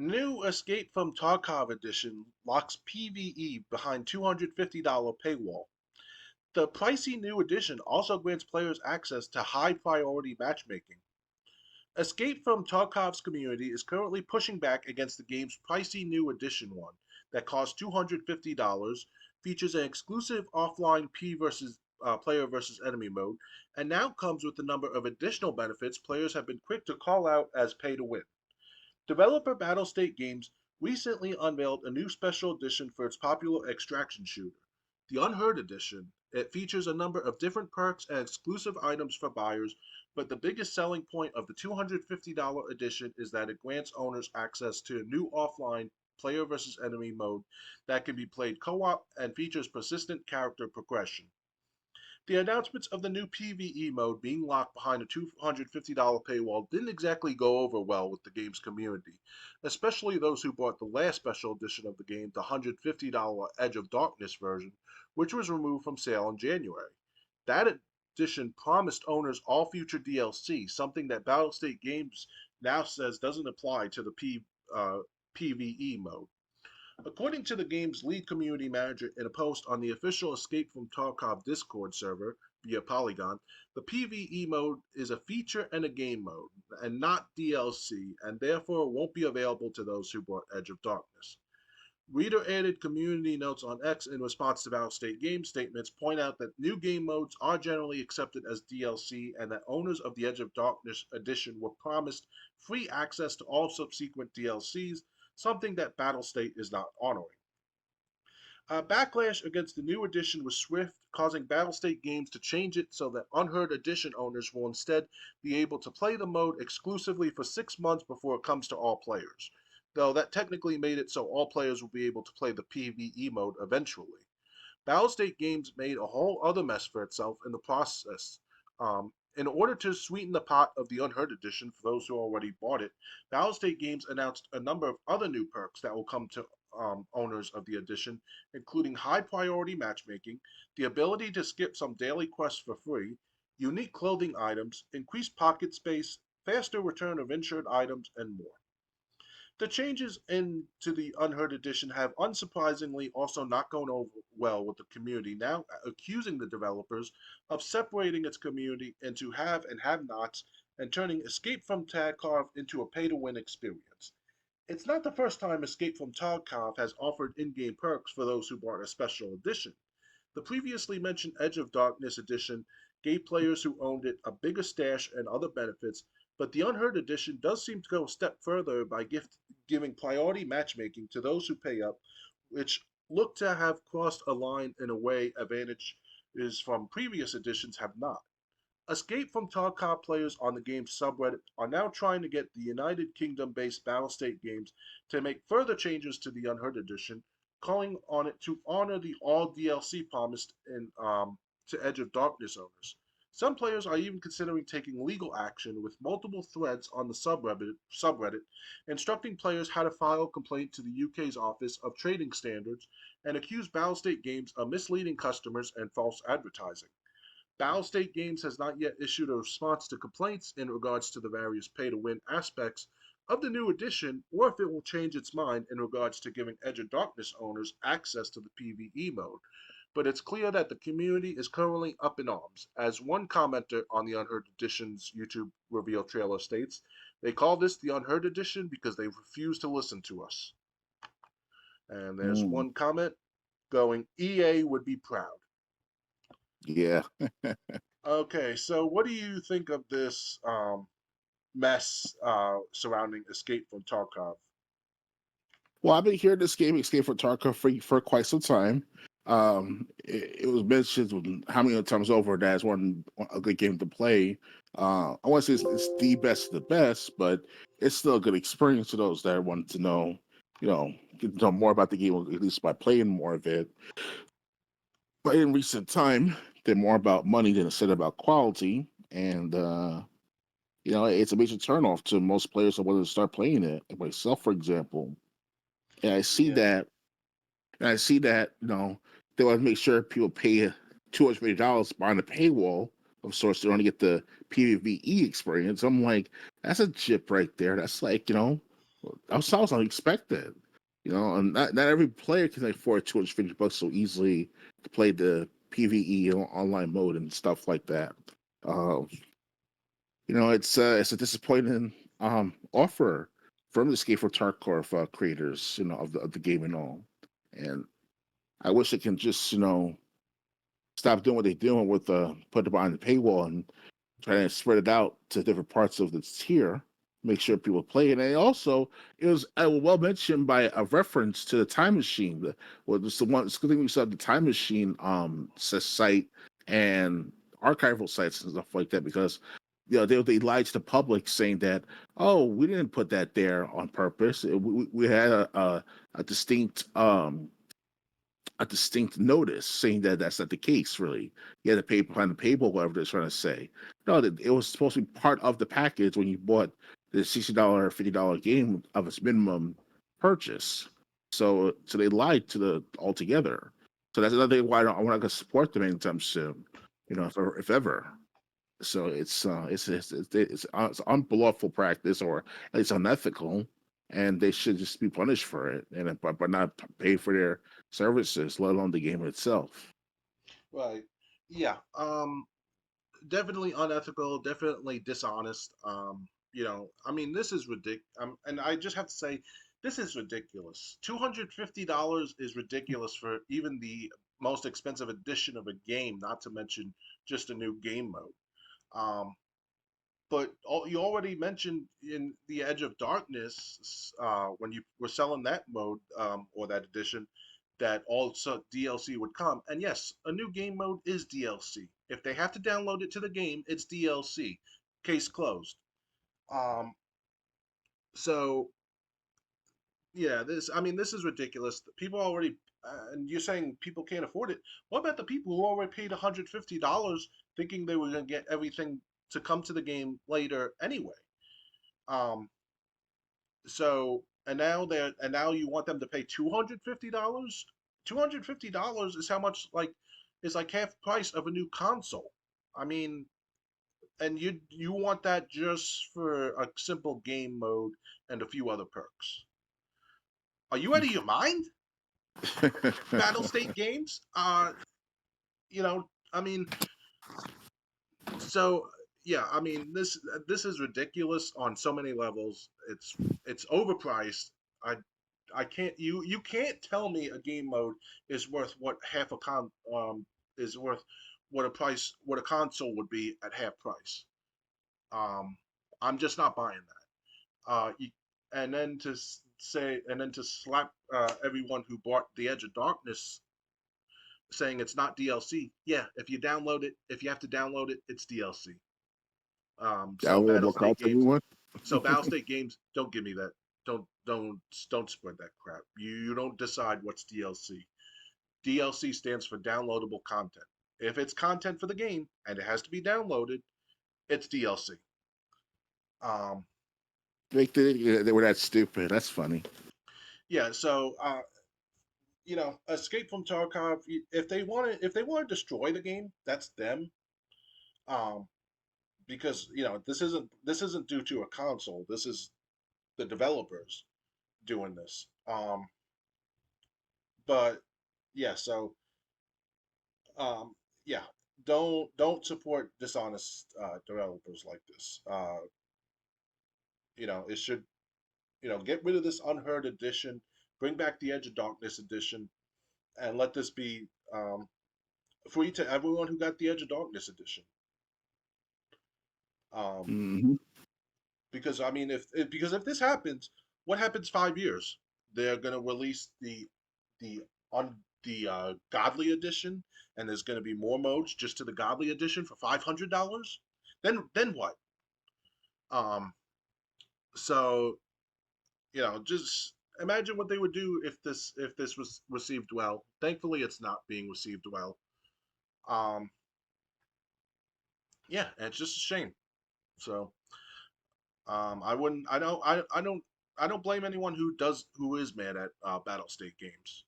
New Escape from Tarkov edition locks PvE behind $250 paywall. The pricey new edition also grants players access to high priority matchmaking. Escape from Tarkov's community is currently pushing back against the game's pricey new edition one that costs $250, features an exclusive offline P versus player versus enemy mode, and now comes with a number of additional benefits players have been quick to call out as pay to win. Developer Battlestate Games recently unveiled a new special edition for its popular extraction shooter, the Unheard Edition. It features a number of different perks and exclusive items for buyers, but the biggest selling point of the $250 edition is that it grants owners access to a new offline player versus enemy mode that can be played co op and features persistent character progression. The announcements of the new PvE mode being locked behind a $250 paywall didn't exactly go over well with the game's community, especially those who bought the last special edition of the game, the $150 Edge of Darkness version, which was removed from sale in January. That edition promised owners all future DLC, something that Battlestate Games now says doesn't apply to the PvE mode. According to the game's lead community manager in a post on the official Escape from Tarkov Discord server via Polygon, the PvE mode is a feature and a game mode, and not DLC, and therefore won't be available to those who bought Edge of Darkness. Reader added community notes on X in response to Battlestate Games statements point out that new game modes are generally accepted as DLC and that owners of the Edge of Darkness edition were promised free access to all subsequent DLCs, something that Battlestate is not honoring. Backlash against the new edition was swift, causing Battlestate Games to change it so that Unheard Edition owners will instead be able to play the mode exclusively for 6 months before it comes to all players, though that technically made it so all players will be able to play the PvE mode eventually. Battlestate Games made a whole other mess for itself in the process. In order to sweeten the pot of the Unheard Edition for those who already bought it, Battlestate Games announced a number of other new perks that will come to owners of the edition, including high priority matchmaking, the ability to skip some daily quests for free, unique clothing items, increased pocket space, faster return of insured items, and more. The changes into the Unheard Edition have unsurprisingly also not gone over well with the community, now accusing the developers of separating its community into have and have nots and turning Escape from Tarkov into a pay to win experience. It's not the first time Escape from Tarkov has offered in game perks for those who bought a special edition. The previously mentioned Edge of Darkness edition gave players who owned it a bigger stash and other benefits, but the Unheard edition does seem to go a step further by giving priority matchmaking to those who pay up, which look to have crossed a line in a way advantages from previous editions have not. Escape from Tarkov players on the game's subreddit are now trying to get the United Kingdom based Battlestate Games to make further changes to the Unheard edition, calling on it to honor the all DLC promised to Edge of Darkness owners. Some players are even considering taking legal action with multiple threads on the subreddit instructing players how to file a complaint to the UK's Office of Trading Standards and accuse Battlestate Games of misleading customers and false advertising. Battlestate Games has not yet issued a response to complaints in regards to the various pay to win aspects of the new edition, or if it will change its mind in regards to giving Edge of Darkness owners access to the PvE mode. But it's clear that the community is currently up in arms. As one commenter on the Unheard Edition's YouTube reveal trailer states, they call this the Unheard Edition because they refuse to listen to us. And there's Mm, one comment going, EA would be proud. yeah. Okay, so what do you think of this mess surrounding Escape from Tarkov? Well, I've been hearing this game, Escape from Tarkov, for quite some time. It was mentioned how many times over that it's a good game to play. I want to say it's the best of the best, but it's still a good experience to those that want to know, get to know more about the game, at least by playing more of it. But in recent time, they're more about money than instead about quality, and it's a major turnoff to most players that want to start playing it. Like myself, for example, and I see Yeah. that, they want to make sure people pay $250 behind a paywall of sorts to only get the PvE experience. I'm like, that's a chip right there. That's like, That sounds unexpected. And not every player can afford $250 so easily to play the PvE online mode and stuff like that. Uh, it's a disappointing offer from the Escape from Tarkov creators, of the game and all. And I wish it can just stop doing what they're doing with put it behind the paywall and try to spread it out to different parts of the tier, make sure people play it. And also, it was well mentioned by a reference to the Time Machine. It's the one. It's good thing we saw the Time Machine site and archival sites and stuff like that, because they lied to the public saying that, oh, we didn't put that there on purpose. We had a distinct notice saying that that's not the case. Really, you had to pay behind the paywall, whatever they're trying to say. No, it was supposed to be part of the package when you bought the $60 or $50 game of its minimum purchase. So they lied to the altogether. So that's another thing why I'm not going to support them anytime soon. If ever. So it's unlawful practice, or at least unethical, and they should just be punished for it, and but not pay for their services, let alone the game itself. Right. Yeah. Definitely unethical, definitely dishonest. I mean, this is ridiculous. And I just have to say, this is ridiculous. $250 is ridiculous for even the most expensive edition of a game, not to mention just a new game mode. Um, but you already mentioned in the Edge of Darkness, when you were selling that mode, or that edition, that also DLC would come. And yes, a new game mode is DLC. If they have to download it to the game, it's DLC. Case closed. Um, so yeah, this is ridiculous. People already, and you're saying people can't afford it. What about the people who already paid $150 thinking they were going to get everything to come to the game later anyway? Um, and now you want them to pay $250? $250 is how much, is like half price of a new console. I mean, and you want that just for a simple game mode and a few other perks. Are you out of your mind? Battle State Games? I mean, so yeah, I mean, this is ridiculous on so many levels. It's overpriced. I I can't you can't tell me a game mode is worth what half a con is worth what a console would be at half price. Um, I'm just not buying that. And then to slap everyone who bought the Edge of Darkness saying it's not DLC. Yeah, if you have to download it, it's DLC. So Downloadable content, everyone. Battle State Games, don't give me that. Don't spread that crap. You don't decide what's DLC. DLC stands for downloadable content. If it's content for the game and it has to be downloaded, it's DLC. Um, They were that stupid. That's funny. yeah. So Escape from Tarkov. If they want to destroy the game, that's them. Um, because this isn't due to a console. This is the developers doing this. But yeah, so um, yeah, don't support dishonest developers like this. It should get rid of this unheard edition, bring back the Edge of Darkness edition, and let this be free to everyone who got the Edge of Darkness edition. Um, Hmm. because I mean, if this happens, what happens 5 years? They're gonna release the on the Godly edition, and there's gonna be more modes just to the Godly edition for $500. Then what? Um, so just imagine what they would do if this was received well. Thankfully, it's not being received well. Um, yeah, and it's just a shame. So I wouldn't. I don't. I don't. I don't blame anyone who is mad at Battle State Games.